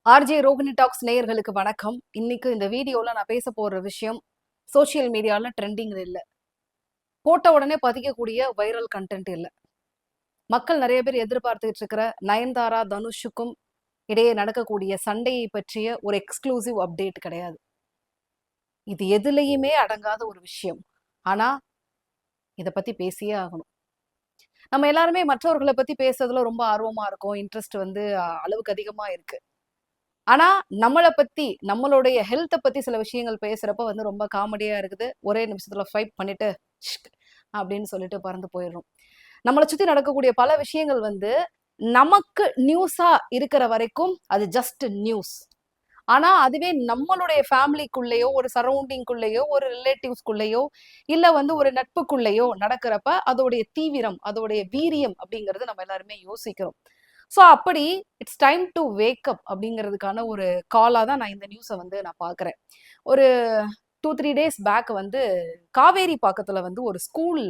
RJ Rohini tax நேயர்களுக்கு வணக்கம். இன்னைக்கு இந்த வீடியோல நான் பேச போற விஷயம் சோசியல் மீடியால ட்ரெண்டிங் இல்ல, போட்ட உடனே பதிக்கக்கூடிய வைரல் கண்டென்ட் இல்ல. மக்கள் நிறைய பேர் எதிர்பார்த்துட்டு இருக்கிற நயன்தாரா தனுஷுக்கும் இடையே நடக்கக்கூடிய சண்டையை பற்றிய ஒரு எக்ஸ்க்ளூசிவ் அப்டேட் கிடையாது. இது எதுலையுமே அடங்காத ஒரு விஷயம். ஆனா இத பத்தி பேசியே ஆகணும். நம்ம எல்லாருமே மற்றவர்களை பத்தி பேசுறதுல ரொம்ப ஆர்வமா இருக்கோம். இன்ட்ரெஸ்ட் அளவுக்கு அதிகமா இருக்கு. ஆனா நம்மளை பத்தி நம்மளுடைய ஹெல்த்தை பத்தி சில விஷயங்கள் பேசுறப்ப ரொம்ப காமெடியா இருக்குது. ஒரே நிமிஷத்துல ஃபைட் பண்ணிட்டு ஷ்க் அப்படின்னு சொல்லிட்டு பறந்து போயிடுறோம். நம்மளை சுத்தி நடக்கக்கூடிய பல விஷயங்கள் நமக்கு நியூஸா இருக்கிற வரைக்கும் அது ஜஸ்ட் நியூஸ். ஆனா அதுவே நம்மளுடைய ஃபேமிலிக்குள்ளேயோ ஒரு சரௌண்டிங்குள்ளேயோ ஒரு ரிலேட்டிவ்ஸ்குள்ளேயோ இல்ல ஒரு நட்புக்குள்ளேயோ நடக்கிறப்ப அதோடைய தீவிரம் அதோடைய வீரியம் அப்படிங்கிறது நம்ம எல்லாருமே யோசிக்கிறோம். ஸோ அப்படி it's time to wake up அப்படிங்கிறதுக்கான ஒரு காலாக தான் நான் இந்த நியூஸை நான் பார்க்குறேன். ஒரு 2-3 டேஸ் பேக் காவேரி பாக்கத்தில் ஒரு ஸ்கூல்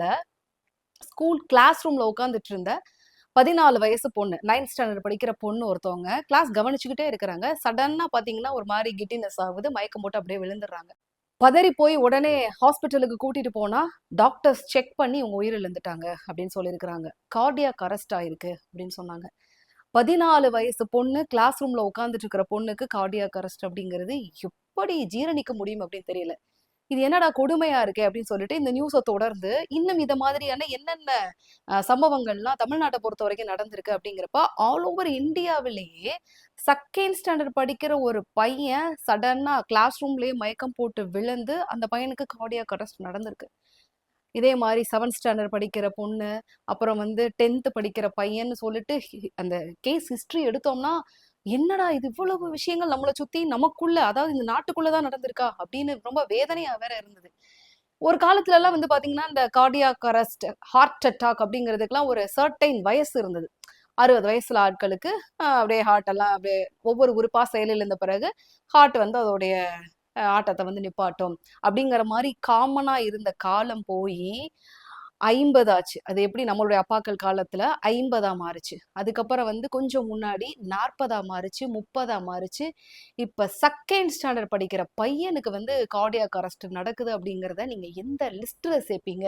கிளாஸ் ரூமில் உட்காந்துட்டு இருந்த 14 வயசு பொண்ணு, 9th ஸ்டாண்டர்ட் படிக்கிற பொண்ணு ஒருத்தவங்க கிளாஸ் கவனிச்சுக்கிட்டே இருக்கிறாங்க. சடனாக பார்த்தீங்கன்னா ஒரு மாதிரி கிட்டினஸ் ஆகுது, மயக்கம் போட்டு அப்படியே விழுந்துடுறாங்க. பதறி போய் உடனே ஹாஸ்பிட்டலுக்கு கூட்டிட்டு போனா டாக்டர்ஸ் செக் பண்ணி உங்க உயிர் இழந்துட்டாங்க அப்படின்னு சொல்லியிருக்கிறாங்க. கார்டியாக் அரெஸ்ட் ஆயிருக்கு அப்படின்னு சொன்னாங்க. 14 வயசு பொண்ணு கிளாஸ் ரூம்ல உட்காந்துட்டு இருக்கிற பொண்ணுக்கு கார்டியாக் அரெஸ்ட் அப்படிங்கிறது எப்படி ஜீரணிக்க முடியும் அப்படின்னு தெரியல. இது என்னடா கொடுமையா இருக்கே அப்படின்னு சொல்லிட்டு இந்த நியூஸை தொடர்ந்து இன்னும் இத மாதிரியான என்னென்ன சம்பவங்கள்லாம் தமிழ்நாட்டை பொறுத்த வரைக்கும் நடந்திருக்கு அப்படிங்கிறப்ப ஆல் ஓவர் இந்தியாவிலேயே செகண்ட் ஸ்டாண்டர்ட் படிக்கிற ஒரு பையன் சடனா கிளாஸ் ரூம்லயே மயக்கம் போட்டு விழுந்து அந்த பையனுக்கு கார்டியாக் அரெஸ்ட் நடந்திருக்கு. இதே மாதிரி 7th ஸ்டாண்டர்ட் படிக்கிற பொண்ணு, அப்புறம் 10th படிக்கிற பையன்னு சொல்லிட்டு அந்த கேஸ் ஹிஸ்டரி எடுத்தோம்னா என்னடா இது இவ்வளவு விஷயங்கள் நம்மளை சுத்தி நமக்குள்ள, அதாவது இந்த நாட்டுக்குள்ளதான் நடந்திருக்கா அப்படின்னு ரொம்ப வேதனையா வேற இருந்தது. ஒரு காலத்துல எல்லாம் பாத்தீங்கன்னா இந்த கார்டியாக் அரெஸ்ட், ஹார்ட் அட்டாக் அப்படிங்கிறதுக்கெல்லாம் ஒரு சர்டைன் வயசு இருந்தது. 60 வயசுல ஆட்களுக்கு அப்படியே ஹார்ட் எல்லாம் அப்படியே ஒவ்வொரு உறுப்பா செயலிழந்த பிறகு ஹார்ட் அதோடைய ஆட்டத்தை நிப்பாட்டும் அப்படிங்கிற மாதிரி காமனா இருந்த காலம் போய் 50 ஆச்சு. அது எப்படி நம்மளுடைய அப்பாக்கள் காலத்துல 50ஆ மாறுச்சு. அதுக்கப்புறம் கொஞ்சம் முன்னாடி 40ஆ மாறுச்சு, 30ஆ மாறுச்சு. இப்ப செகண்ட் ஸ்டாண்டர்ட் படிக்கிற பையனுக்கு கார்டியாக் அரெஸ்ட் நடக்குது அப்படிங்கிறத நீங்க எந்த லிஸ்ட்ல சேர்ப்பீங்க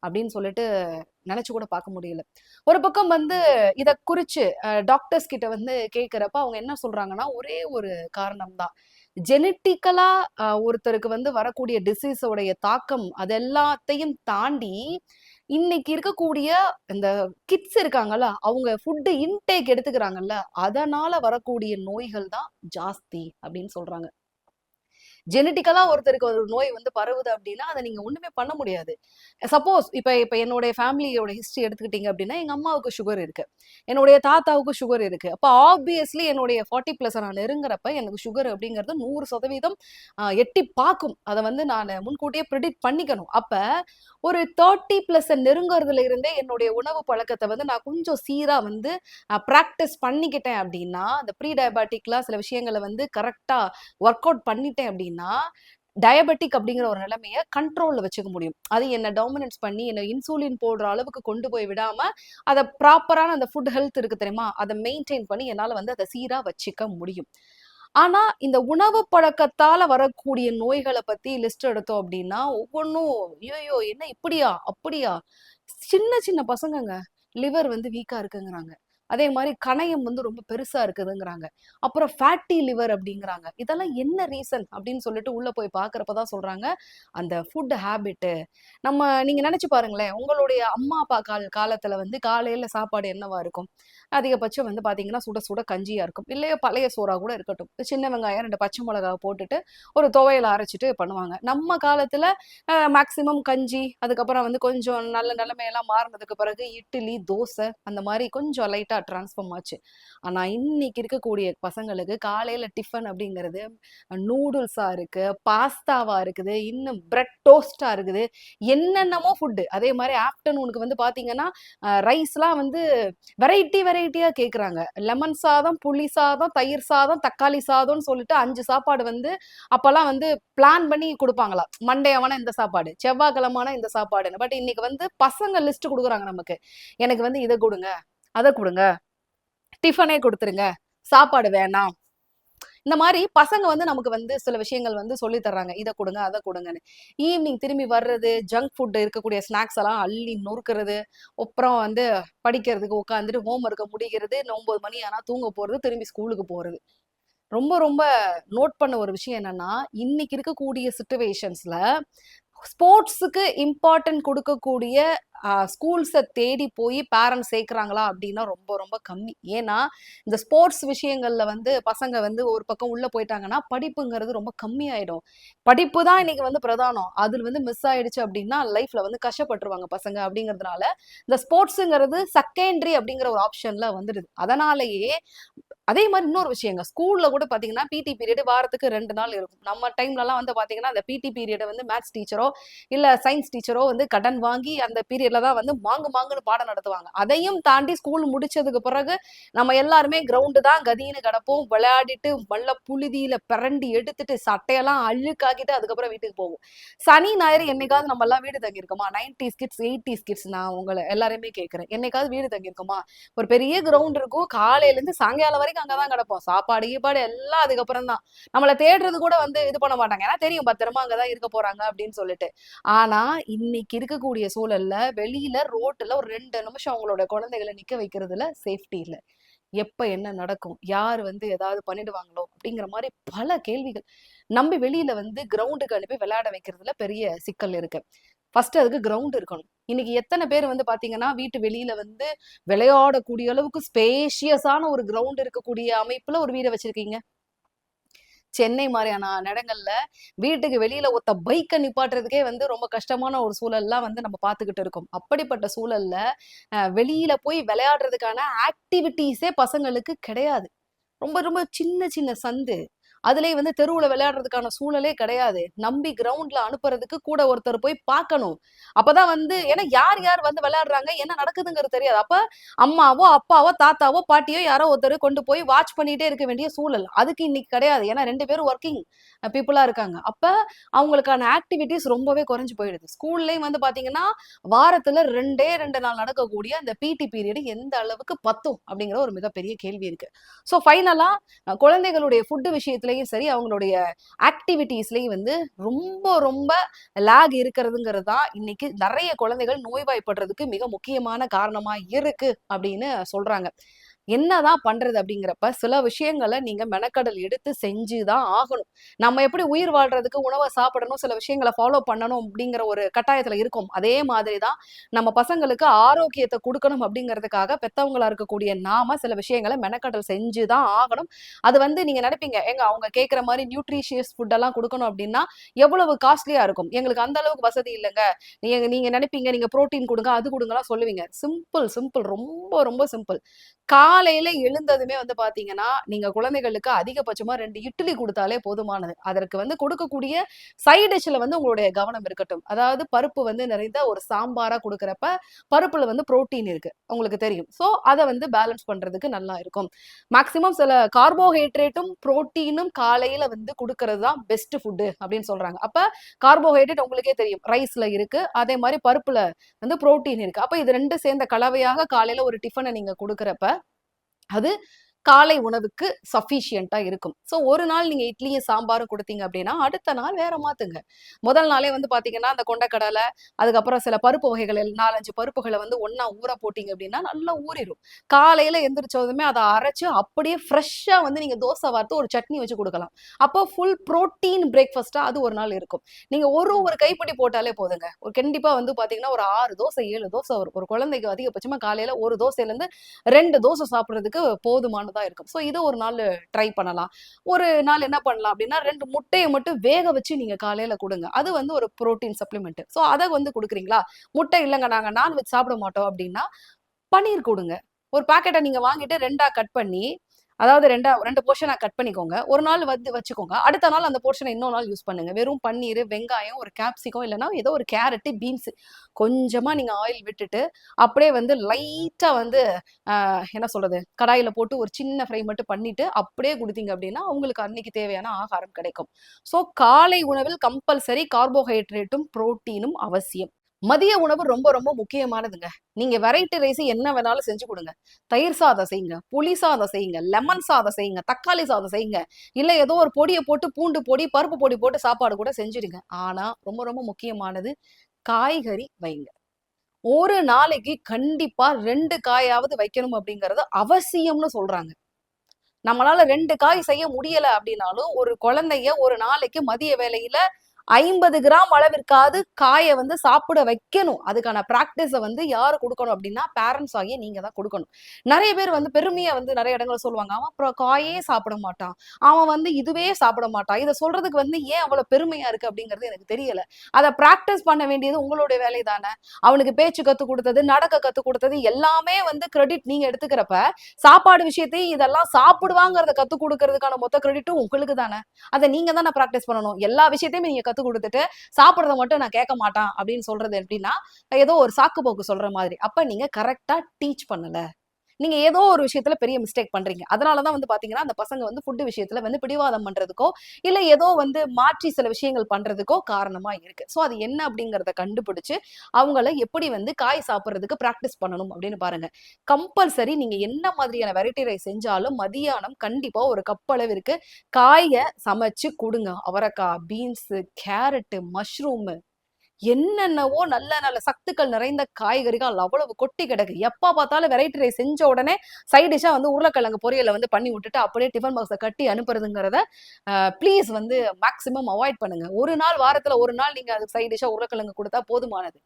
அப்படின்னு சொல்லிட்டு நினைச்சு கூட பார்க்க முடியல. ஒரு பக்கம் இத குறிச்சு டாக்டர்ஸ் கிட்ட கேட்கிறப்ப அவங்க என்ன சொல்றாங்கன்னா ஒரே ஒரு காரணம் தான். ஜெனட்டிக்கலா ஒருத்தருக்கு வரக்கூடிய டிசீஸோடைய தாக்கம் அது எல்லாத்தையும் தாண்டி இன்னைக்கு இருக்கக்கூடிய இந்த கிட்ஸ் இருக்காங்கல்ல, அவங்க ஃபுட் இன்டேக் எடுத்துக்கிறாங்கல்ல, அதனால வரக்கூடிய நோய்கள் தான் ஜாஸ்தி அப்படின்னு சொல்றாங்க. ஜெனட்டிக்கலா ஒருத்தருக்கு ஒரு நோய் பரவுது அப்படின்னா அதை நீங்க ஒண்ணுமே பண்ண முடியாது. சப்போஸ் இப்ப இப்ப என்னுடைய ஃபேமிலியோட ஹிஸ்டரி எடுத்துக்கிட்டீங்க அப்படின்னா எங்க அம்மாவுக்கு சுகர் இருக்கு, என்னுடைய தாத்தாவுக்கு சுகர் இருக்கு. அப்ப ஆப்வியஸ்லி என்னுடைய 40+ நான் நெருங்குறப்ப எனக்கு சுகர் அப்படிங்கிறது 100% எட்டி பார்க்கும். அதை நான் முன்கூட்டியே ப்ரிடிக்ட் பண்ணிக்கணும். அப்ப ஒரு 30+ நெருங்குறதுல இருந்தே என்னுடைய உணவு பழக்கத்தை நான் கொஞ்சம் சீரா ப்ராக்டிஸ் பண்ணிக்கிட்டேன் அப்படின்னா, அந்த ப்ரீ டயபெட்டிக்லாம் சில விஷயங்களை கரெக்டா ஒர்க் அவுட் பண்ணிட்டேன் அப்படின்னா டயபெட்டிக் அப்படிங்கிற ஒரு நிலைமைய கண்ட்ரோல்ல வச்சுக்க முடியும். அது என்ன டாமினன்ஸ் பண்ணி என்ன இன்சுலின் போடுற அளவுக்கு கொண்டு போய் விடாம அதை ப்ராப்பரான அந்த ஃபுட் ஹெல்த் இருக்கு தெரியுமா, அதை மெயின்டைன் பண்ணி என்னால அதை சீரா வச்சுக்க முடியும். ஆனா இந்த உணவு பழக்கத்தால வரக்கூடிய நோய்களை பத்தி லிஸ்ட் எடுத்தோம் அப்படின்னா ஒவ்வொன்றும் ஐயோ என்ன இப்படியா அப்படியா, சின்ன சின்ன பசங்கங்க லிவர் வீக்கா இருக்குங்கிறாங்க. அதே மாதிரி கணையம் ரொம்ப பெருசா இருக்குதுங்கிறாங்க. அப்புறம் ஃபேட்டி லிவர் அப்படிங்கிறாங்க. இதெல்லாம் என்ன ரீசன் அப்படின்னு சொல்லிட்டு உள்ள போய் பாக்குறப்பதான் சொல்றாங்க அந்த ஃபுட் ஹேபிட்டு. நீங்க நினைச்சு பாருங்களேன், உங்களுடைய அம்மா அப்பா காலத்துல காலையில சாப்பாடு என்னவா இருக்கும்? அதிகபட்சம் பாத்தீங்கன்னா சுட சுட கஞ்சியா இருக்கும், இல்லையோ பழைய சோறா கூட இருக்கட்டும். சின்ன வெங்காயம் 2 பச்சை மிளகா போட்டுட்டு ஒரு துவையல் அரைச்சிட்டு பண்ணுவாங்க. நம்ம காலத்துல மேக்சிமம் கஞ்சி, அதுக்கப்புறம் கொஞ்சம் நல்ல நிலைமையெல்லாம் மாறினதுக்கு பிறகு இட்லி தோசை அந்த மாதிரி கொஞ்சம் லைட்டா டிரான்ஸ்ஃபார்ம் ஆச்சு. ஆனா இன்னைக்கு இருக்கக்கூடிய பசங்களுக்கு காலையில டிஃபன் அப்படிங்கிறது நூடுல்ஸா இருக்கு, பாஸ்தாவா இருக்குது, இன்னும் பிரெட் டோஸ்டா இருக்குது, என்னென்னமோ ஃபுட்டு. அதே மாதிரி ஆஃப்டர்நூனுக்கு பாத்தீங்கன்னா ரைஸ்லாம் வெரைட்டியா கேக்குறாங்க. லெமன் சாதம், புளி சாதம், தயிர் சாதம், தக்காளி சாதம்னு சொல்லிட்டு 5 சாப்பாடு அப்பெல்லாம் பிளான் பண்ணி கொடுப்பாங்களா. மண்டே ஆனா இந்த சாப்பாடு, செவ்வாய்க்கிழமான இந்த சாப்பாடுன்னு. பட் இன்னைக்கு பசங்க லிஸ்ட் கொடுக்குறாங்க நமக்கு. எனக்கு இதை கொடுங்க, அதை கொடுங்க, டிஃபனே கொடுத்துருங்க, சாப்பாடு வேணாம். இந்த மாதிரி பசங்க வந்து நமக்கு வந்து சில விஷயங்கள் வந்து சொல்லி தர்றாங்க, இதை கொடுங்க அதை கொடுங்கன்னு. ஈவினிங் திரும்பி வர்றது, ஜங்க் ஃபுட் இருக்கக்கூடிய ஸ்நாக்ஸ் எல்லாம் அள்ளி நொறுக்கிறது, அப்புறம் வந்து படிக்கிறதுக்கு உட்காந்துட்டு ஹோம் ஒர்க்கை முடிக்கிறது, 9 மணி ஆனா தூங்க போறது, திரும்பி ஸ்கூலுக்கு போறது. ரொம்ப ரொம்ப நோட் பண்ண ஒரு விஷயம் என்னன்னா, இன்னைக்கு இருக்கக்கூடிய சிச்சுவேஷன்ஸ்ல ஸ்போர்ட்ஸுக்கு இம்பார்ட்டன்ட் கொடுக்கக்கூடிய ஸ்கூல்ஸை தேடி போய் பேரண்ட்ஸ் சேர்க்குறாங்களா அப்படின்னா ரொம்ப ரொம்ப கம்மி. ஏன்னா இந்த ஸ்போர்ட்ஸ் விஷயங்கள்ல வந்து பசங்க வந்து ஒரு பக்கம் உள்ள போயிட்டாங்கன்னா படிப்புங்கிறது ரொம்ப கம்மியாயிடும். படிப்பு தான் இன்னைக்கு வந்து பிரதானம், அதுல வந்து மிஸ் ஆயிடுச்சு அப்படின்னா லைஃப்ல வந்து கஷ்டப்பட்டுருவாங்க பசங்க. அப்படிங்கிறதுனால இந்த ஸ்போர்ட்ஸுங்கிறது செகண்டரி அப்படிங்கிற ஒரு ஆப்ஷன்ல வந்துடுது. அதனாலேயே அதே மாதிரி இன்னொரு விஷயங்க, ஸ்கூல்ல கூட பாத்தீங்கன்னா பிடி பீரியட் வாரத்துக்கு 2 நாள் இருக்கும். நம்ம டைம்லலாம் வந்து பாத்தீங்கன்னா அந்த பிடி பீரியடை வந்து மேத்ஸ் டீச்சரோ இல்ல சயின்ஸ் டீச்சரோ வந்து கடன் வாங்கி அந்த பீரியட்ல தான் வந்து மாங்குன்னு பாடம் நடத்துவாங்க. அதையும் தாண்டி ஸ்கூல் முடிச்சதுக்கு பிறகு நம்ம எல்லாருமே கிரவுண்டு தான் கதின்னு கிடப்போம், விளையாடிட்டு வல்ல புழுதியில பிரண்டி எடுத்துட்டு சட்டையெல்லாம் அழுக்காக்கிட்டு அதுக்கப்புறம் வீட்டுக்கு போவோம். சனி ஞாயிறு என்னைக்காவது நம்ம எல்லாம் வீடு தங்கியிருக்கோமா? 90s கிட்ஸ் 80s கிட்ஸ் நான் உங்களை எல்லாருமே கேட்கிறேன், என்னைக்காவது வீடு தங்கியிருக்கோமா? ஒரு பெரிய கிரவுண்ட் இருக்கும், காலையில இருந்து சாயங்காலம் வரைக்கும் அங்கதான் கிடப்போம், சாப்பாடு கீப்பாடு எல்லாம் அதுக்கப்புறம் தான். நம்மளை தேடுறது கூட வந்து இது பண்ண மாட்டாங்க, ஏன்னா தெரியும் பத்திரமா அங்கதான் இருக்க போறாங்க அப்படின்னு சொல்லிட்டு. ஆனா இன்னைக்கு இருக்கக்கூடிய சூழல்ல வெளியில ரோட்டுல ஒரு 2 நிமிஷம் அவங்களோட குழந்தைகளை நிக்க வைக்கிறதுல சேஃப்டி இல்ல. எப்ப என்ன நடக்கும், யார் வந்து ஏதாவது பண்ணிடுவாங்களோ அப்படிங்கிற மாதிரி பல கேள்விகள். நம்பி வெளியில வந்து கிரவுண்டுக்கு அனுப்பி விளையாட வைக்கிறதுல பெரிய சிக்கல் இருக்கு. ஃபர்ஸ்ட் அதுக்கு கிரவுண்ட் இருக்கணும். இன்னைக்கு எத்தனை பேர் வந்து பாத்தீங்கன்னா வீட்டு வெளியில வந்து விளையாடக்கூடிய அளவுக்கு ஸ்பேஷியஸான ஒரு கிரவுண்ட் இருக்கக்கூடிய அமைப்புல ஒரு வீடை வச்சிருக்கீங்க? சென்னை மாதிரியான இடங்கள்ல வீட்டுக்கு வெளியில ஒத்த பைக்கை நிப்பாட்டுறதுக்கே வந்து ரொம்ப கஷ்டமான ஒரு சூழல்லாம் வந்து நம்ம பார்த்துக்கிட்டு இருக்கோம். அப்படிப்பட்ட சூழல்ல வெளியில போய் விளையாடுறதுக்கான ஆக்டிவிட்டிஸே பசங்களுக்கு கிடையாது. ரொம்ப ரொம்ப சின்ன சின்ன சந்து, அதுலயே வந்து தெருவுல விளையாடுறதுக்கான சூழலே கிடையாது. நம்பி கிரவுண்ட்ல அனுப்புறதுக்கு கூட ஒருத்தர் போய் பார்க்கணும். அப்பதான் வந்து ஏன்னா யார் யார் வந்து விளையாடுறாங்க, என்ன நடக்குதுங்கிறது தெரியாது. அப்ப அம்மாவோ அப்பாவோ தாத்தாவோ பாட்டியோ யாரோ ஒருத்தர் கொண்டு போய் வாட்ச் பண்ணிட்டே இருக்க வேண்டிய சூழல் அதுக்கு இன்னைக்கு கிடையாது. ஏன்னா 2 பேரும் ஒர்க்கிங் பீப்புளா இருக்காங்க. அப்ப அவங்களுக்கான ஆக்டிவிட்டிஸ் ரொம்பவே குறைஞ்சு போயிடுது. ஸ்கூல்லயும் வந்து பாத்தீங்கன்னா வாரத்துல 2 நாள் நடக்கக்கூடிய அந்த பிடி பீரியட் எந்த அளவுக்கு பத்தும் அப்படிங்கிற ஒரு மிகப்பெரிய கேள்வி இருக்கு. ஸோ ஃபைனலா குழந்தைகளுடைய ஃபுட்டு விஷயத்திலையும் சரி, அவங்களுடைய ஆக்டிவிட்டீஸ்லயும் வந்து ரொம்ப ரொம்ப லேக் இருக்கிறதுங்கிறது தான் இன்னைக்கு நிறைய குழந்தைகள் நோய்வாய்ப்படுறதுக்கு மிக முக்கியமான காரணமா இருக்கு அப்படின்னு சொல்றாங்க. என்னதான் பண்றது அப்படிங்கிறப்ப சில விஷயங்களை நீங்க மெனக்கடல் எடுத்து செஞ்சுதான் ஆகணும். நம்ம எப்படி உயிர் வாழ்றதுக்கு உணவை சாப்பிடணும், சில விஷயங்களை ஃபாலோ பண்ணணும் அப்படிங்கிற ஒரு கட்டாயத்துல இருக்கும். அதே மாதிரிதான் நம்ம பசங்களுக்கு ஆரோக்கியத்தை கொடுக்கணும் அப்படிங்கிறதுக்காக பெத்தவங்களா இருக்கக்கூடிய நாம சில விஷயங்களை மெனக்கடல் செஞ்சுதான் ஆகணும். அது வந்து நீங்க நினைப்பீங்க, எங்க அவங்க கேட்கிற மாதிரி நியூட்ரிஷியஸ் ஃபுட் எல்லாம் கொடுக்கணும் அப்படின்னா எவ்வளவு காஸ்ட்லியா இருக்கும், எங்களுக்கு அந்த அளவுக்கு வசதி இல்லைங்க, நீங்க நீங்க நினைப்பீங்க நீங்க புரோட்டீன் கொடுங்க அது கொடுங்கலாம் சொல்லுவீங்க. சிம்பிள் சிம்பிள், ரொம்ப ரொம்ப சிம்பிள். காலையில எழுந்ததுமே வந்து பாத்தீங்கன்னா நீங்க குழந்தைகளுக்கு அதிகபட்சமா 2 இட்லி கொடுத்தாலே போதுமானது. அதற்கு வந்து கொடுக்கக்கூடிய சைட் டிஷ்ல வந்து உங்களுடைய கவனம் இருக்கட்டும். அதாவது பருப்பு வந்து நிறைந்த ஒரு சாம்பாரா கொடுக்கறப்ப பருப்புல வந்து புரோட்டீன் இருக்கு உங்களுக்கு தெரியும். சோ அதை வந்து பேலன்ஸ் பண்றதுக்கு நல்லா இருக்கும். மேக்சிமம் சில கார்போஹைட்ரேட்டும் புரோட்டீனும் காலையில வந்து கொடுக்கறது தான் பெஸ்ட் ஃபுட்டு அப்படின்னு சொல்றாங்க. அப்ப கார்போஹைட்ரேட் உங்களுக்கே தெரியும் ரைஸ்ல இருக்கு, அதே மாதிரி பருப்புல வந்து புரோட்டீன் இருக்கு. அப்ப இது 2 சேர்ந்த கலவையாக காலையில ஒரு டிஃபனை நீங்க கொடுக்கறப்ப அது காலை உணவுக்கு சஃபிஷியண்டா இருக்கும். ஸோ ஒரு நாள் நீங்க இட்லியும் சாம்பாரும் கொடுத்தீங்க அப்படின்னா அடுத்த நாள் வேற மாத்துங்க. முதல் நாளே வந்து பாத்தீங்கன்னா அந்த கொண்டக்கடலை, அதுக்கப்புறம் சில பருப்பு வகைகள் 4-5 பருப்புகளை வந்து ஒண்ணா ஊற போட்டீங்க அப்படின்னா நல்லா ஊறிடும். காலையில எந்திரிச்சதுமே அதை அரைச்சு அப்படியே ஃப்ரெஷ்ஷா வந்து நீங்க தோசை வார்த்து ஒரு சட்னி வச்சு கொடுக்கலாம். அப்போ ஃபுல் புரோட்டீன் பிரேக்ஃபாஸ்டா அது ஒரு நாள் இருக்கும். நீங்க ஒரு கைப்பிடி போட்டாலே போதுங்க. ஒரு கண்டிப்பா வந்து பாத்தீங்கன்னா ஒரு 6 தோசை 7 தோசை வரும். ஒரு குழந்தைக்கு அதிகபட்சமா காலையில ஒரு தோசையில இருந்து 2 தோசை சாப்பிடுறதுக்கு போதுமானதா இருக்கும். சோ இதை ஒரு நாள் ட்ரை பண்ணலாம். ஒரு நாள் என்ன பண்ணலாம் அப்படின்னா 2 முட்டையை மட்டும் வேக வச்சு நீங்க காலையில கொடுங்க. அது வந்து ஒரு புரோட்டீன் சப்ளிமெண்ட். சோ அதை வந்து கொடுக்குறீங்களா? முட்டை இல்லைங்க நாங்க நான்வெஜ் சாப்பிட மாட்டோம் அப்படின்னா பன்னீர் கொடுங்க. ஒரு பாக்கெட்டை நீங்க வாங்கிட்டு 2ஆ கட் பண்ணி, அதாவது 2 போர்ஷனா கட் பண்ணிக்கோங்க. ஒரு நாள் வந்து வச்சுக்கோங்க. அடுத்த நாள் அந்த போர்ஷனை இன்னொரு நாள் யூஸ் பண்ணுங்க. வெறும் பன்னீர், வெங்காயம், ஒரு கேப்சிகம் இல்லைன்னா ஏதோ ஒரு கேரட், பீன்ஸ் கொஞ்சமா நீங்க ஆயில் விட்டுட்டு அப்படியே வந்து லைட்டா வந்து என்ன சொல்றது, கடாயில போட்டு ஒரு சின்ன ஃப்ரை மட்டும் பண்ணிட்டு அப்படியே கொடுத்தீங்க அப்படின்னா உங்களுக்கு அன்னைக்கு தேவையான ஆகாரம் கிடைக்கும். ஸோ காலை உணவில் கம்பல்சரி கார்போஹைட்ரேட்டும் புரோட்டீனும் அவசியம். மதிய உணவு ரொம்ப ரொம்ப முக்கியமானதுங்க. நீங்க வெரைட்டி ரைஸ் என்ன வேணாலும் செஞ்சு குடுங்க. தயிர் சாதம் செய்யுங்க, புளி சாதம் செய்யுங்க, லெமன் சாதம் செய்யுங்க, தக்காளி சாதம் செய்யுங்க. இல்ல ஏதோ ஒரு பொடிய போட்டு பூண்டு பொடி, பருப்பு பொடி போட்டு சாப்பாடு கூட செஞ்சுடுங்க. ஆனா ரொம்ப ரொம்ப முக்கியமானது காய்கறி வைங்க. ஒரு நாளைக்கு கண்டிப்பா 2 காயாவது வைக்கணும் அப்படிங்கிறது அவசியம்னு சொல்றாங்க. நம்மளால 2 காய் செய்ய முடியல அப்படின்னாலும், ஒரு குழந்தைய ஒரு நாளைக்கு மதிய வேளையில 50 கிராம் அளவிற்காவது காய வந்து சாப்பிட வைக்கணும். அதுக்கான பிராக்டிஸ வந்து யாரு குடுக்கணும் அப்டின்னா, பேரண்ட்ஸ் ஆகிய நீங்க தான் குடுக்கணும். நெறைய பேர் வந்து பெருமையா வந்து நெறைய இடங்கள்ல சொல்லுவாங்க. அவன் அப்புறம் காயே சாப்பிட மாட்டான். அவன் வந்து இதுவே சாப்பிட மாட்டான். இத சொல்றதுக்கு வந்து ஏன் அவ்வளோ பெருமையா இருக்கு அப்டிங்கிறது எனக்கு தெரியல. அத பிராக்டிஸ் பண்ண வேண்டியது உங்களுடைய வேலை தான. அவனுக்கு பேச்சு கத்துக் குடுத்தது, நடக்க கத்துக் குடுத்தது எல்லாமே வந்து கிரெடிட் நீங்க எடுத்துக்கிறப்ப, சாப்பாடு விஷயத்தையும் இதெல்லாம் சாப்பிடுவாங்கிறத கத்துக் குடுக்கிறதுக்கான மொத்த கிரெடிட்டும் உங்களுக்கு தான. அத நீங்க தான பிராக்டிஸ் பண்ணணும். எல்லா விஷயத்தையுமே நீங்க கத்துக் குடுத்துட்டு, சாப்பிடுறத மட்டும் நான் கேட்க மாட்டான் அப்படின்னு சொல்றது எப்படின்னா, ஏதோ ஒரு சாக்கு போக்கு சொல்ற மாதிரி. அப்ப நீங்க கரெக்ட்டா டீச் பண்ணல. நீங்க ஏதோ ஒரு விஷயத்துல பெரிய மிஸ்டேக் பண்றீங்க. அதனால தான் வந்து பாத்தீங்கன்னா, அந்த பசங்க வந்து ஃபுட் விஷயத்துல வந்து பிடிவாதம் பண்றதுக்கோ, இல்ல ஏதோ வந்து மாற்றி சில விஷயங்கள் பண்றதுக்கோ காரணமா இருக்கு. சோ அது என்ன அப்படிங்கிறத கண்டுபிடிச்சு, அவங்கள எப்படி வந்து காய் சாப்பிடுறதுக்கு பிராக்டிஸ் பண்ணணும் அப்படின்னு பாருங்க. கம்பல்சரி நீங்க என்ன மாதிரியான வெரைட்டி ரைஸ் செஞ்சாலும் மதியானம் கண்டிப்பா ஒரு கப் அளவிற்கு காய சமைச்சு குடுங்க. அவரைக்காய், பீன்ஸு, கேரட்டு, மஷ்ரூமு என்னென்னவோ நல்ல நல்ல சத்துக்கள் நிறைந்த காய்கறிகள் அவ்வளவு கொட்டி கிடக்கு. எப்ப பார்த்தாலும் வெரைட்டி ரைஸ் செஞ்ச உடனே சைட் டிஷ்ஷா வந்து உருளைக்கிழங்கு பொரியல வந்து பண்ணி விட்டுட்டு அப்படியே டிஃபன் பாக்ஸ கட்டி அனுப்புறதுங்கிறத ப்ளீஸ் வந்து மேக்ஸிமம் அவாய்ட் பண்ணுங்க. ஒரு நாள் வாரத்துல ஒரு நாள் நீங்க அதுக்கு சைட் டிஷ்ஷா உருளைக்கிழங்கு குடுத்தா போதுமானது.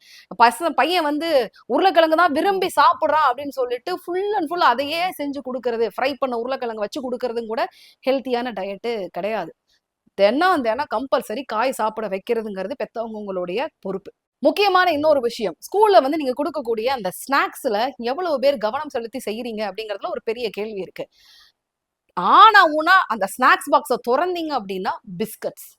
பையன் வந்து உருளைக்கிழங்கு தான் விரும்பி சாப்பிடுறான் அப்படின்னு சொல்லிட்டு ஃபுல் அண்ட் ஃபுல் அதையே செஞ்சு குடுக்கறது, ஃப்ரை பண்ண உருளைக்கிழங்கு வச்சு குடுக்கறதும் கூட ஹெல்த்தியான டயட்டு கிடையாது. தினம் தினம் கம்பல்சரி காய் சாப்பிட வைக்கிறதுங்கிறது பெத்தவங்க உங்களுடைய பொறுப்பு. முக்கியமான இன்னொரு விஷயம், ஸ்கூல்ல வந்து நீங்க குடுக்கக்கூடிய அந்த ஸ்நாக்ஸ்ல எவ்வளவு பேர் கவனம் செலுத்தி செய்றீங்க அப்படிங்கிறதுல ஒரு பெரிய கேள்வி இருக்கு. ஆனா ஊனா அந்த ஸ்நாக்ஸ் பாக்ஸ தொறந்தீங்க அப்படின்னா பிஸ்கட்ஸ்.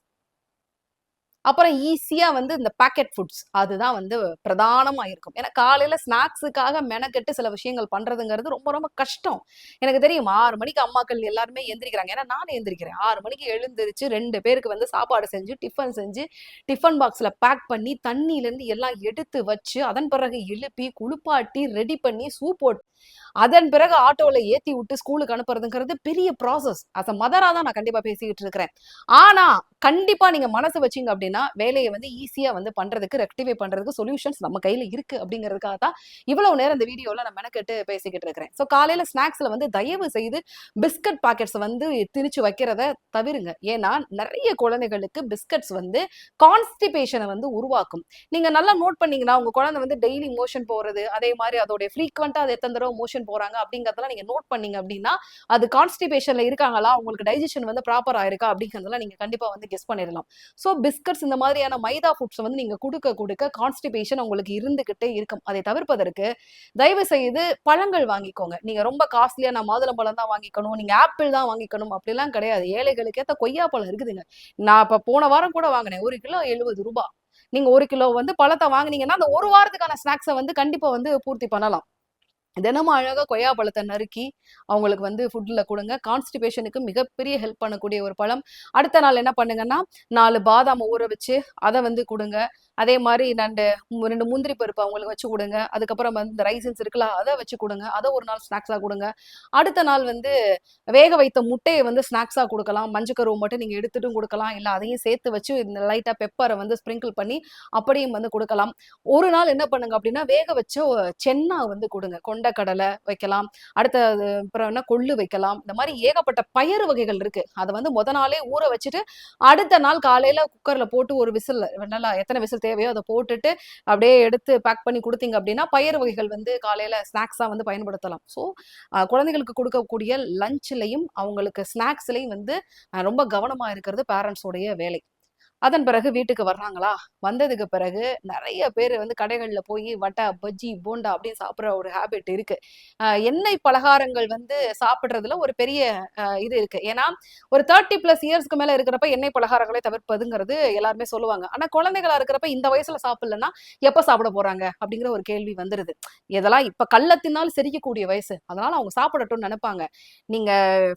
அப்புறம் ஈஸியா வந்து இந்த பாக்கெட் ஃபுட்ஸ் அதுதான் வந்து பிரதானமா இருக்கும். ஏன்னா காலையில ஸ்நாக்ஸுக்காக மெனக்கெட்டு சில விஷயங்கள் பண்றதுங்கிறது ரொம்ப ரொம்ப கஷ்டம். எனக்கு தெரியும் 6 மணிக்கு அம்மாக்கள் எல்லாருமே எந்திரிக்கிறாங்க. ஏன்னா நானும் எந்திரிக்கிறேன். 6 மணிக்கு எழுந்திருச்சு 2 பேருக்கு வந்து சாப்பாடு செஞ்சு, டிஃபன் செஞ்சு, டிஃபன் பாக்ஸ்ல பேக் பண்ணி, தண்ணியிலேருந்து எல்லாம் எடுத்து வச்சு, அதன் பிறகு எழுப்பி, குளிப்பாட்டி, ரெடி பண்ணி, ஷூ போட்டு அதன் பிறகு ஆட்டோல ஏத்தி விட்டு ஸ்கூலுக்கு அனுப்புறதுங்கிறது பெரிய ப்ராசஸ். அஸ் அ மதரா தான் நான் கண்டிப்பா பேசிக்கிட்டு இருக்கிறேன். ஆனா, கண்டிப்பா நீங்க மனசு வச்சீங்க அப்படின்னா, வேலைய வந்து ஈஸியா வந்து பண்றதுக்கு, ரெக்டிஃபை பண்றதுக்கு சொல்யூஷன்ஸ் நம்ம கையில இருக்கு அப்படிங்கிறதுக்காக தான் இவ்வளவு நேரம் இந்த வீடியோல நான் மெனக்கெட்டு பேசிக்கிட்டு இருக்கிறேன். சோ காலையில ஸ்நாக்ஸ்ல வந்து தயவு செய்து பிஸ்கட் பாக்கெட்ஸ் வந்து திணிச்சு வைக்கிறத தவிருங்க. ஏன்னா, நெறைய குழந்தைகளுக்கு பிஸ்கட்ஸ் வந்து கான்ஸ்டிபேஷன வந்து உருவாக்கும். நீங்க நல்லா நோட் பண்ணீங்கன்னா, உங்க குழந்தை வந்து டெய்லி மோஷன் போறது, அதே மாரி அதோட ஃப்ரீக்வென்ட்டா அது எத்தன தடவ மோஷன் போறாங்க அப்படிங்கிறதெல்லாம் நீங்க நோட் பண்ணீங்க அப்படின்னா, அது கான்ஸ்டிபேஷன்ல இருக்காங்களா? உங்களுக்கு டைஜெஷன் வந்து ப்ராப்பரா இருக்கா? அப்படிங்கிறதெல்லாம் நீங்க கண்டிப்பா வந்து கெஸ் பண்ணிறலாம். சோ பிஸ்கட்ஸ் இந்த மாதிரியான மைதா ஃபுட்ஸ் வந்து நீங்க குடுக்க கான்ஸ்டிபேஷன் உங்களுக்கு இருந்துகிட்டே இருக்கும். அதை தவிர்ப்பதற்கு தயவு செய்து பழங்கள் வாங்கிக்கோங்க. நீங்க ரொம்ப காஸ்ட்லியா நான் மாதுளம்பழம் தான் வாங்கிக்கணும், நீங்க ஆப்பிள் தான் வாங்கிக்கணும் அப்படிலாம் கிடையாது. ஏழைகளுக்கு ஏத்த கொய்யா பழம் இருக்குதுங்க. நான் இப்ப போன வாரம் கூட வாங்கினேன். 1 கிலோ ரூ. 70. நீங்க 1 கிலோ வந்து பழத்த வாங்குனீங்கன்னா, அந்த 1 வாரத்துக்கான ஸ்நாக்ஸ வந்து கண்டிப்பா வந்து பூர்த்தி பண்ணலாம். தினமும் அழகா கொய்யா பழத்த நறுக்கி, அவங்களுக்கு வந்து ஃபுட்ல குடுங்க. கான்ஸ்டிபேஷனுக்கு மிகப்பெரிய ஹெல்ப் பண்ணக்கூடிய ஒரு பழம். அடுத்த நாள் என்ன பண்ணுங்கன்னா, 4 பாதாம ஊற வச்சு, அத வந்து குடுங்க. அதே மாரி 2 முந்திரி பருப்பு அவங்களுக்கு வச்சு குடுங்க. அதுக்கப்புறம் வந்து இந்த ரைசின்ஸ் இருக்குல்ல, அத வச்சு குடுங்க. அத ஒரு நாள் ஸ்நாக்ஸா குடுங்க. அடுத்த நாள் வந்து வேக வைத்த முட்டைய வந்து ஸ்நாக்ஸா குடுக்கலாம். மஞ்சக்கருவ மட்டும் நீங்க எடுத்துட்டும் குடுக்கலாம். இல்ல அதையும் சேர்த்து வச்சு லைட்டா பெப்பர வந்து ஸ்ப்ரிங்கிள் பண்ணி அப்படியும் வந்து குடுக்கலாம். ஒரு நாள் என்ன பண்ணுங்க அப்படின்னா, வேக வச்ச சென்னா வந்து குடுங்க. கொண்டைக்கடலை வைக்கலாம். அடுத்தது அப்புறம் என்ன கொள்ளு வைக்கலாம். இந்த மாரி ஏகப்பட்ட பயறு வகைகள் இருக்கு. அத வந்து மொத நாளே ஊற வச்சுட்டு, அடுத்த நாள் காலையில குக்கர்ல போட்டு ஒரு விசில் நல்லா எத்தன விசில் தேவையோ அத போட்டுட்டு, அப்படியே எடுத்து பேக் பண்ணி குடுத்தீங்க அப்படின்னா, பயறு வகைகள் வந்து காலையில ஸ்நாக்ஸா வந்து பயன்படுத்தலாம். ஸோ குழந்தைகளுக்கு குடுக்கக்கூடிய லஞ்ச்லயும், அவங்களுக்கு ஸ்நாக்ஸ்லயும் வந்து ரொம்ப கவனமா இருக்கிறது பேரண்ட்ஸ் உடைய வேலை. அதன் பிறகு வீட்டுக்கு வர்றாங்களா? வந்ததுக்கு பிறகு நெறைய பேரு வந்து கடைகள்ல போயி வடை, பஜ்ஜி, போண்டா அப்படின்னு சாப்பிடுற ஒரு ஹேபிட் இருக்கு. எண்ணெய் பலகாரங்கள் வந்து சாப்பிடுறதுல ஒரு பெரிய இது இருக்கு. ஏன்னா, ஒரு 30 பிளஸ் இயர்ஸ்க்கு மேல இருக்கிறப்ப எண்ணெய் பலகாரங்களை தவிர்ப்பதுங்கிறது எல்லாருமே சொல்லுவாங்க. ஆனா, குழந்தைகளா இருக்கிறப்ப இந்த வயசுல சாப்பிடலன்னா, எப்ப சாப்பிட போறாங்க? அப்படிங்கிற ஒரு கேள்வி வந்துருது. இதெல்லாம் இப்ப கல்ல தின்னாலும் செரிக்கக்கூடிய வயசு. அதனால அவங்க சாப்பிடட்டும்னு நெனைப்பாங்க. நீங்க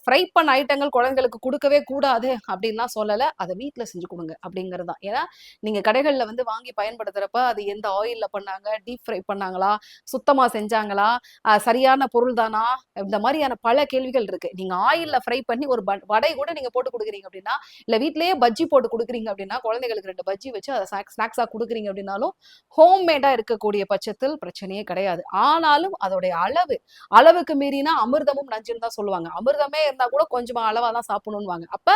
ஃப்ரை பண்ண ஐட்டங்கள் குழந்தைகளுக்கு குடுக்கவே கூடாது அப்படின்லாம் சொல்லல. அத வீட்ல செஞ்சு குடுங்க. அப்படிங்கிறது தான். ஏன்னா நீங்க கடைகள்ல வந்து வாங்கி பயன்படுத்துறப்ப அது எந்த ஆயில்ல பண்ணாங்க, டீப் ஃப்ரை பண்ணாங்களா, சுத்தமா செஞ்சாங்களா, சரியான பொருள் தானா, இந்த மாதிரியான பல கேள்விகள் இருக்கு. நீங்க ஆயில்ல ஃப்ரை பண்ணி ஒரு வடை கூட நீங்க போட்டு கொடுக்குறீங்க அப்படின்னா, இல்ல வீட்லயே பஜ்ஜி போட்டு கொடுக்குறீங்க அப்படின்னா, குழந்தைகளுக்கு 2 பஜ்ஜி வச்சு அதை ஸ்நாக்ஸா கொடுக்குறீங்க அப்படின்னாலும் ஹோம் மேடா இருக்கக்கூடிய பட்சத்தில் பிரச்சனையே கிடையாது. ஆனாலும் அதோடைய அளவுக்கு மீறினா அமிர்தமும் நஞ்சுன்னு தான் சொல்லுவாங்க. அமிர்தமே இருந்தா கூட கொஞ்சமா அளவா தான் சாப்பிடணும்வாங்க. அப்ப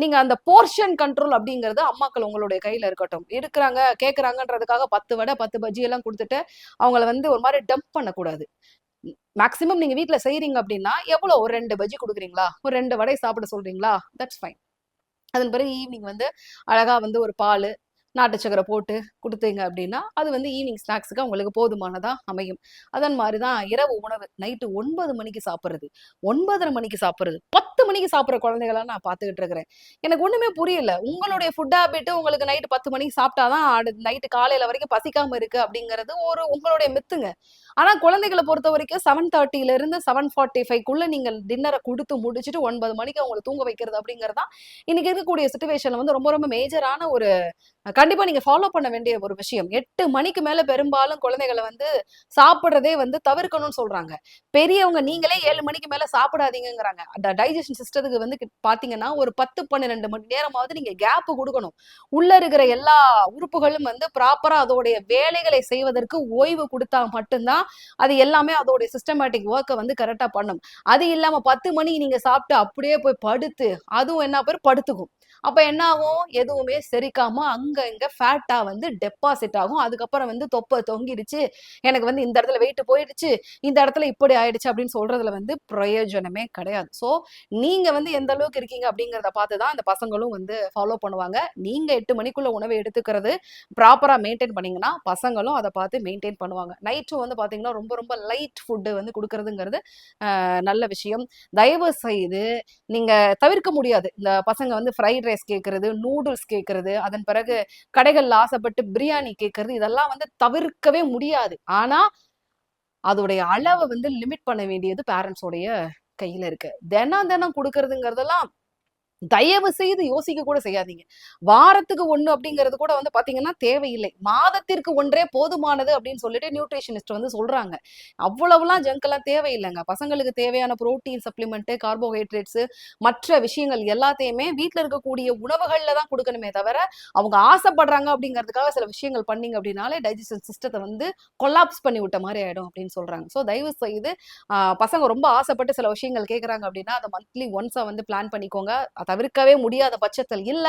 நீங்க அந்த போர்ஷன் கண்ட்ரோல் அப்படிங்கிறது அம்மாக்கள் உங்களுடைய கையில இருக்கட்டும். இருக்கிறாங்க கேட்கறாங்கன்றதுக்காக 10 வடை 10 பஜ்ஜி எல்லாம் கொடுத்துட்டு அவங்கள வந்து ஒரு மாதிரி டம்ப் பண்ணக்கூடாது. மேக்சிமம் நீங்க வீட்ல செய்றீங்க அப்படின்னா எவ்வளவு ஒரு 2 பஜ்ஜி கொடுக்குறீங்களா, ஒரு 2 வடை சாப்பிட சொல்றீங்களா, தட்ஸ் ஃபைன். அதன் பிறகு ஈவினிங் வந்து அழகா வந்து ஒரு பால் நாட்டு சக்கரை போட்டு கொடுத்தீங்க அப்படின்னா அது வந்து ஈவினிங் ஸ்நாக்ஸுக்கு அவங்களுக்கு போதுமானதா அமையும். அதன் மாதிரிதான் இரவு உணவு நைட்டு 9 மணிக்கு சாப்பிட்றது, 9:30 மணிக்கு சாப்பிட்றது, 10 மணிக்கு சாப்பிட்ற குழந்தைகளா நான் பார்த்துக்கிட்டு இருக்கிறேன். எனக்கு ஒண்ணுமே புரியல. உங்களுடைய ஃபுட் ஹேபிட் உங்களுக்கு நைட்டு 10 மணிக்கு சாப்பிட்டாதான் நைட்டு காலையில வரைக்கும் பசிக்காம இருக்கு அப்படிங்கிறது ஒரு உங்களுடைய மித்துங்க. ஆனா குழந்தைகளை பொறுத்த வரைக்கும் 7:30ல இருந்து 7:45க்குள்ள நீங்க டின்னரை கொடுத்து முடிச்சுட்டு 9 மணிக்கு அவங்களை தூங்க வைக்கிறது அப்படிங்கறதா இன்னைக்கு இருக்கக்கூடிய சுச்சுவேஷன்ல வந்து ரொம்ப ரொம்ப மேஜரான ஒரு கண்டிப்பா நீங்க ஃபாலோ பண்ண வேண்டிய ஒரு விஷயம். 8 மணிக்கு மேல பெரும்பாலும் குழந்தைகளை வந்து சாப்பிடுறதே வந்து தவிர்க்கணும்னு சொல்றாங்க. பெரியவங்க நீங்களே 7 மணிக்கு மேல சாப்பிடாதீங்கிறாங்க. டைஜஷன் சிஸ்டத்துக்கு வந்து பாத்தீங்கன்னா ஒரு 10 12 மணி நேரமாவது நீங்க கேப் கொடுக்கணும். உள்ள இருக்கிற எல்லா உறுப்புகளும் வந்து ப்ராப்பரா அதோடைய வேலைகளை செய்வதற்கு ஓய்வு கொடுத்தா மட்டும்தான் அது எல்லாமே அதோடைய சிஸ்டமேட்டிக் ஒர்க்கை வந்து கரெக்டா பண்ணும். அது இல்லாம 10 மணிக்கு நீங்க சாப்பிட்டு அப்படியே போய் படுத்து அதுவும் என்ன பேர் படுத்துக்கும். அப்ப என்ன ஆகும், எதுவுமே செரிக்காம அங்க இங்க ஃபேட்டா வந்து டெபாசிட் ஆகும். அதுக்கப்புறம் வந்து தொப்பை தொங்கிடுச்சு, எனக்கு வந்து இந்த இடத்துல வெயிட் போயிடுச்சு, இந்த இடத்துல இப்படி ஆயிடுச்சு அப்படின்னு சொல்றதுல வந்து பிரயோஜனமே கிடையாது. சோ நீங்க வந்து எந்த அளவுக்கு இருக்கீங்க அப்படிங்கிறத பார்த்துதான் அந்த பசங்களும் வந்து ஃபாலோ பண்ணுவாங்க. நீங்க 8 மணிக்குள்ள உணவை எடுத்துக்கிறது ப்ராப்பரா மெயின்டைன் பண்ணீங்கன்னா பசங்களும் அதை பார்த்து மெயின்டைன் பண்ணுவாங்க. நைட்டும் வந்து பாத்தீங்கன்னா ரொம்ப ரொம்ப லைட் ஃபுட் வந்து கொடுக்கறதுங்கிறது நல்ல விஷயம். தயவு செய்து நீங்க தவிர்க்க முடியாது. இந்த பசங்க வந்து ஃப்ரைட் ரைஸ் கேட்கறது, நூடுல்ஸ் கேட்கறது, அதன் பிறகு கடைகள்ல ஆசைப்பட்டு பிரியாணி கேட்கறது, இதெல்லாம் வந்து தவிர்க்கவே முடியாது. ஆனா அதோடைய அளவை வந்து லிமிட் பண்ண வேண்டியது பேரண்ட்ஸோடைய கையில இருக்கு. தினம் தினம் கொடுக்கறதுங்கிறதெல்லாம் தயவு செய்து யோசிக்க கூட செய்யாதீங்க. வாரத்துக்கு 1 அப்படிங்கிறது கூட வந்து பாத்தீங்கன்னா தேவையில்லை. மாதத்திற்கு ஒன்றே போதுமானது அப்படின்னு சொல்லிட்டு நியூட்ரிஷனிஸ்ட் வந்து சொல்றாங்க. அவ்வளவுலாம் ஜங்க் எல்லாம் தேவையில்லைங்க. பசங்களுக்கு தேவையான புரோட்டீன் சப்ளிமெண்ட், கார்போஹைட்ரேட்ஸ், மற்ற விஷயங்கள் எல்லாத்தையுமே வீட்டுல இருக்கக்கூடிய உணவுகள்ல தான் கொடுக்கணுமே தவிர அவங்க ஆசைப்படுறாங்க அப்படிங்கிறதுக்காக சில விஷயங்கள் பண்ணீங்க அப்படின்னாலே டைஜஷன் சிஸ்டத்தை வந்து கொலாப்ஸ் பண்ணி விட்ட மாதிரி ஆயிடும் அப்படின்னு சொல்றாங்க. ஸோ தயவு செய்து பசங்க ரொம்ப ஆசைப்பட்டு சில விஷயங்கள் கேட்கறாங்க அப்படின்னா அதை மந்த்லி ஒன்ஸா வந்து பிளான் பண்ணிக்கோங்க. தவிர்க்கவே முடியாத பட்சத்தில் இல்ல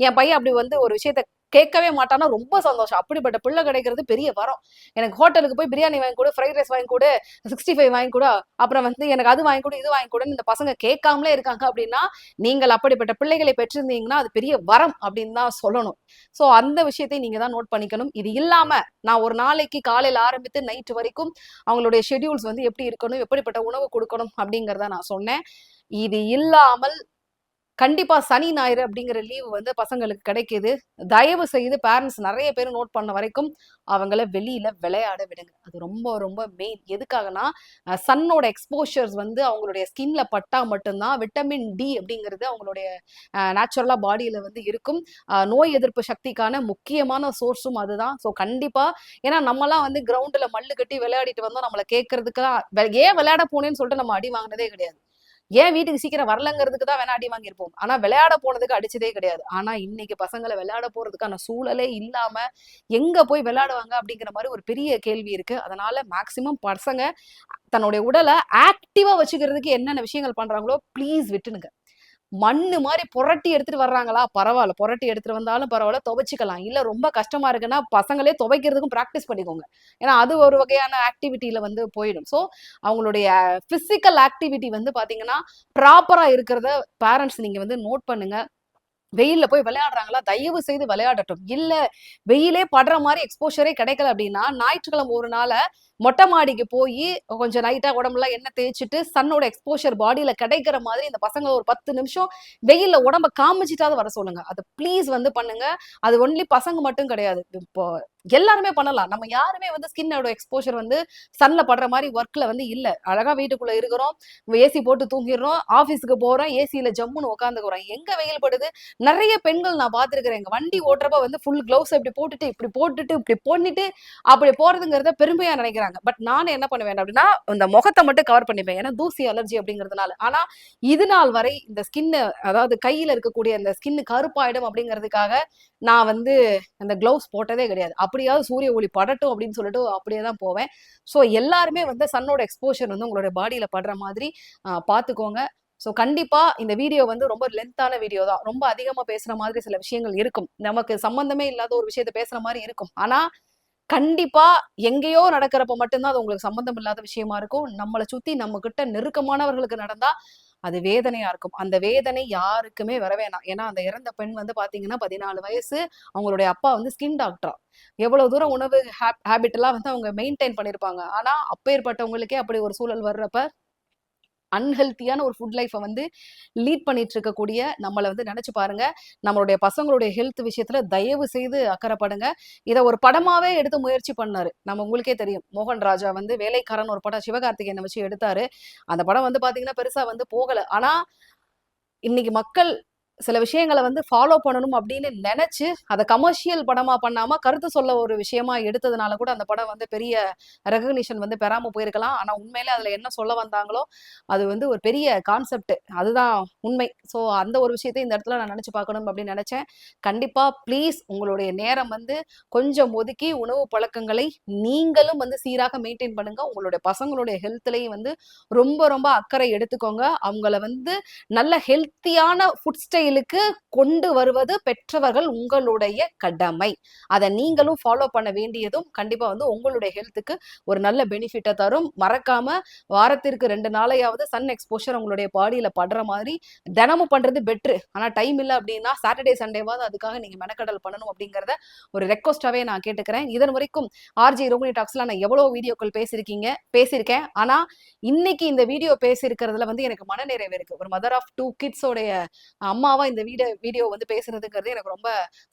என் பையன் அப்படி வந்து ஒரு விஷயத்த கேட்கவே மாட்டானா ரொம்ப சந்தோஷம். அப்படிப்பட்ட பிள்ளை கிடைக்கிறது பெரிய வரம். எனக்கு ஹோட்டலுக்கு போய் பிரியாணி வாங்கி கொடு, ஃப்ரைட் ரைஸ் வாங்கி கொடு, 65 வாங்கி கொடு, அப்புறம் வந்து எனக்கு அது வாங்கி கொடு இது வாங்கி கொடுன்னு இந்த பசங்க கேட்காமலே இருக்காங்க அப்படின்னா நீங்கள் அப்படிப்பட்ட பிள்ளைகளை பெற்றிருந்தீங்கன்னா அது பெரிய வரம் அப்படின்னு தான் சொல்லணும். சோ அந்த விஷயத்தை நீங்க தான் நோட் பண்ணிக்கணும். இது இல்லாம நான் ஒரு நாளைக்கு காலையில ஆரம்பித்து நைட் வரைக்கும் அவங்களுடைய ஷெட்யூல்ஸ் வந்து எப்படி இருக்கணும், எப்படிப்பட்ட உணவு கொடுக்கணும் அப்படிங்கறத நான் சொன்னேன். இது இல்லாமல் கண்டிப்பா சனி ஞாயிறு அப்படிங்கிற லீவ் வந்து பசங்களுக்கு கிடைக்குது. தயவு செய்து பேரண்ட்ஸ் நிறைய பேர் நோட் பண்ண வரைக்கும் அவங்கள வெளியில விளையாட விடுங்க. அது ரொம்ப ரொம்ப மெயின். எதுக்காகனா சன்னோட எக்ஸ்போஷர்ஸ் வந்து அவங்களுடைய ஸ்கின்ல பட்டா மட்டும்தான் விட்டமின் டி அப்படிங்கிறது அவங்களுடைய நேச்சுரலா பாடியில வந்து இருக்கும். நோய் எதிர்ப்பு சக்திக்கான முக்கியமான சோர்ஸும் அதுதான். ஸோ கண்டிப்பா ஏன்னா நம்மலாம் வந்து கிரவுண்ட்ல மல்லு கட்டி விளையாடிட்டு வந்தோம். நம்மளை கேட்கறதுக்கு ஏன் விளையாட போனேன்னு சொல்லிட்டு நம்ம அடி வாங்கினதே கிடையாது. ஏன் வீட்டுக்கு சீக்கிரம் வரலங்கிறதுக்கு தான் வேணா அடி வாங்கியிருப்போம். ஆனா விளையாட போனதுக்கு அடிச்சதே கிடையாது. ஆனா இன்னைக்கு பசங்களை விளையாட போறதுக்கான சூழலே இல்லாம எங்க போய் விளையாடுவாங்க அப்படிங்கிற மாதிரி ஒரு பெரிய கேள்வி இருக்கு. அதனால மேக்சிமம் பசங்க தன்னுடைய உடலை ஆக்டிவா வச்சுக்கிறதுக்கு என்னென்ன விஷயங்கள் பண்றாங்களோ ப்ளீஸ் விட்டுனுங்க. மண்ணு மாதிரி புரட்டி எடுத்துட்டு வர்றாங்களா பரவாயில்ல, புரட்டி எடுத்துட்டு வந்தாலும் பரவாயில்ல, துவைச்சிக்கலாம். இல்ல ரொம்ப கஷ்டமா இருக்குன்னா பசங்களே துவைக்கிறதுக்கும் ப்ராக்டிஸ் பண்ணிக்கோங்க. ஏன்னா அது ஒரு வகையான ஆக்டிவிட்டியில வந்து போயிடும். ஸோ அவங்களுடைய பிசிக்கல் ஆக்டிவிட்டி வந்து பாத்தீங்கன்னா ப்ராப்பரா இருக்கிறத பேரண்ட்ஸ் நீங்க வந்து நோட் பண்ணுங்க. வெயில்ல போய் விளையாடுறாங்களா தயவு செய்து விளையாடட்டும். இல்ல வெயிலே படுற மாதிரி எக்ஸ்போஷரே கிடைக்கல அப்படின்னா ஞாயிற்றுக்கிழமை ஒரு நாள மொட்டை மாடிக்கு போய் கொஞ்சம் லைட்டா உடம்புலாம் எண்ணெய் தேய்ச்சிட்டு சன்னோட எக்ஸ்போஷர் பாடியில கிடைக்கிற மாதிரி இந்த பசங்க ஒரு 10 நிமிஷம் வெயில்ல உடம்ப காமிச்சிட்டாவது வர சொல்லுங்க. அது ப்ளீஸ் வந்து பண்ணுங்க. அது ஒன்லி பசங்க மட்டும் கிடையாது. இப்போ எல்லாருமே பண்ணலாம். நம்ம யாருமே வந்து ஸ்கின்னோட எக்ஸ்போஷர் வந்து சன்ல படுற மாதிரி ஒர்க்ல வந்து இல்ல. அழகா வீட்டுக்குள்ள இருக்கிறோம், ஏசி போட்டு தூங்கிடுறோம், ஆபீஸ்க்கு போறோம், ஏசியில ஜம்முன்னு உட்காந்துக்கிறோம். எங்க வெயில் படுது? நிறைய பெண்கள் நான் பார்த்திருக்கிறேன். எங்க வண்டி ஓட்டுறப்ப வந்து ஃபுல் கிளவுஸ் இப்படி போட்டுட்டு இப்படி பண்ணிட்டு அப்படி போறதுங்கிறத பெருமையா நினைக்கிறாங்க. பட் நான் என்ன பண்ணுவேன் அப்படின்னா இந்த முகத்தை மட்டும் கவர் பண்ணிப்பேன். ஏன்னா தூசி அலர்ஜி அப்படிங்கிறதுனால. ஆனா இது நாள் வரை இந்த ஸ்கின், அதாவது கையில இருக்கக்கூடிய அந்த ஸ்கின் கருப்பாயிடும் அப்படிங்கிறதுக்காக நான் வந்து அந்த கிளவுஸ் போட்டதே கிடையாது. அப்படியாவது சூரிய ஒளி படட்டும் அப்படின்னு சொல்லிட்டு அப்படியே தான் போவேன். ஸோ எல்லாருமே வந்து சன்னோட எக்ஸ்போஷர் வந்து உங்களோட பாடியில படுற மாதிரி பார்த்துக்கோங்க. ஸோ கண்டிப்பா இந்த வீடியோ வந்து ரொம்ப லென்த்தான வீடியோ தான். ரொம்ப அதிகமா பேசுற மாதிரி சில விஷயங்கள் இருக்கும். நமக்கு சம்பந்தமே இல்லாத ஒரு விஷயத்த பேசுற மாதிரி இருக்கும். ஆனா கண்டிப்பா எங்கேயோ நடக்கிறப்ப மட்டும்தான் அது உங்களுக்கு சம்பந்தம் இல்லாத விஷயமா இருக்கும். நம்மளை சுத்தி நம்ம கிட்ட நெருக்கமானவர்களுக்கு நடந்தா அது வேதனையா இருக்கும். அந்த வேதனை யாருக்குமே வர வேணாம். ஏன்னா அந்த இறந்த பெண் வந்து பாத்தீங்கன்னா 14 வயசு. அவங்களுடைய அப்பா வந்து ஸ்கின் டாக்டரா. எவ்வளவு தூரம் உணவு ஹேபிட் எல்லாம் வந்து அவங்க மெயின்டைன் பண்ணிருப்பாங்க. ஆனா அப்பேற்பட்டவங்களுக்கே அப்படி ஒரு சூழல் வர்றப்ப அன்ஹெல்த்தியான ஒரு ஃபுட் லைஃப்பை வந்து லீட் பண்ணிட்டு இருக்கக்கூடிய நம்மளை வந்து நினைச்சு பாருங்க. நம்மளுடைய பசங்களுடைய ஹெல்த் விஷயத்துல தயவு செய்து அக்கறைப்படுங்க. இதை ஒரு படமாவே எடுத்து முயற்சி பண்ணாரு. நம்ம உங்களுக்கே தெரியும், மோகன் ராஜா வந்து வேலைக்காரன் ஒரு படம் சிவகார்த்திகேயனை வச்சு எடுத்தாரு. அந்த படம் வந்து பாத்தீங்கன்னா பெருசா வந்து போகல. ஆனா இன்னைக்கு மக்கள் சில விஷயங்களை வந்து ஃபாலோ பண்ணணும் அப்படின்னு நினைச்சு அதை கமர்ஷியல் படமா பண்ணாம கருத்து சொல்ல ஒரு விஷயமா எடுத்ததுனால கூட அந்த படம் வந்து பெரிய ரெகக்னிஷன் வந்து பெறாம போயிருக்கலாம். ஆனா உண்மையிலே அதுல என்ன சொல்ல வந்தாங்களோ அது வந்து ஒரு பெரிய கான்செப்ட், அதுதான் உண்மை. ஸோ அந்த ஒரு விஷயத்தை இந்த இடத்துல நான் நினைச்சு பார்க்கணும் அப்படின்னு நினைச்சேன். கண்டிப்பா ப்ளீஸ் உங்களுடைய நேரம் வந்து கொஞ்சம் ஒதுக்கி உணவு பழக்கங்களை நீங்களும் வந்து சீராக மெயின்டைன் பண்ணுங்க. உங்களுடைய பசங்களுடைய ஹெல்த்லையும் வந்து ரொம்ப ரொம்ப அக்கறை எடுத்துக்கோங்க. அவங்கள வந்து நல்ல ஹெல்த்தியான ஃபுட் ஸ்டைலுக்கு கொண்டு வருவது பெற்றவர்கள் உங்களுடைய கடமை. அதை நீங்களும் ஃபாலோ பண்ண வேண்டியதும் கண்டிப்பா வந்து உங்களுடைய ஹெல்த்துக்கு ஒரு நல்ல பெனிஃபிட்டை தரும். மறக்காம வாரத்திற்கு 2 நாளையாவது சன் எக்ஸ்போஷர் உங்களுடைய பாடியில படுற மாதிரி தினமும் பண்றது பெட்ரு. ஆனா டைம் இல்லை அப்படின்னா சாட்டர்டே சண்டேவாவது அதுக்காக நீங்க மெனக்கடல் பண்ணணும் அப்படிங்கிறத ஒரு ரெக்வஸ்டாவே நான் கேட்டுக்கிறேன். இதன் வரைக்கும் ஆர்ஜி ரோகிணி டாக்ஸ்ல நான் எவ்வளவு வீடியோக்கள் பேசியிருக்கேன். ஆனா இன்னைக்கு இந்த வீடியோ பேசியிருக்கிறதுல வந்து எனக்கு மனநிறைவு இருக்கு. ஒரு மதர் ஆஃப் 2 கிட்ஸோடைய அம்மாவா இந்த வீடியோ வந்து பேசுறதுங்கிறது எனக்கு ரொம்ப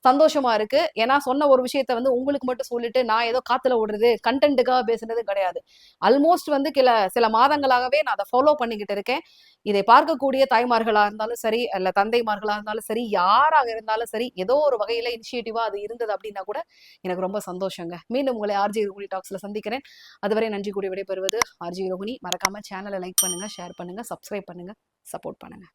சந்தோஷமா இருக்கு. ஏன்னா சொன்ன ஒரு விஷயத்த வந்து உங்களுக்கு மட்டும் சொல்லிட்டு நான் ஏதோ காத்துல ஓடுறது கண்டென்ட்டுக்காக பேசுறது கிடையாது. ஆல்மோஸ்ட் வந்து சில மாதங்களாகவே நான் அதை ஃபாலோ பண்ணிக்கிட்டு இருக்கேன். இதை பார்க்கக்கூடிய தாய்மார்களா இருந்தாலும் சரி, அல்ல தந்தைமார்களா இருந்தாலும் சரி, யாராக இருந்தாலும் சரி, ஏதோ ஒரு வகையில இனிஷியேட்டிவா அது இருந்தது அப்படின்னா கூட எனக்கு ரொம்ப சந்தோஷங்க. மீண்டும் உங்களை ஆர்ஜி ரோகிணி டாக்ஸ்ல சந்திக்கிறேன். அதுவரை நன்றி கூறி விடைபெறுவது ஆர்ஜி ரோகிணி. மறக்காம சேனலை லைக் பண்ணுங்க, ஷேர் பண்ணுங்க, சப்ஸ்கிரைப் பண்ணுங்க, சப்போர்ட் பண்ணுங்க.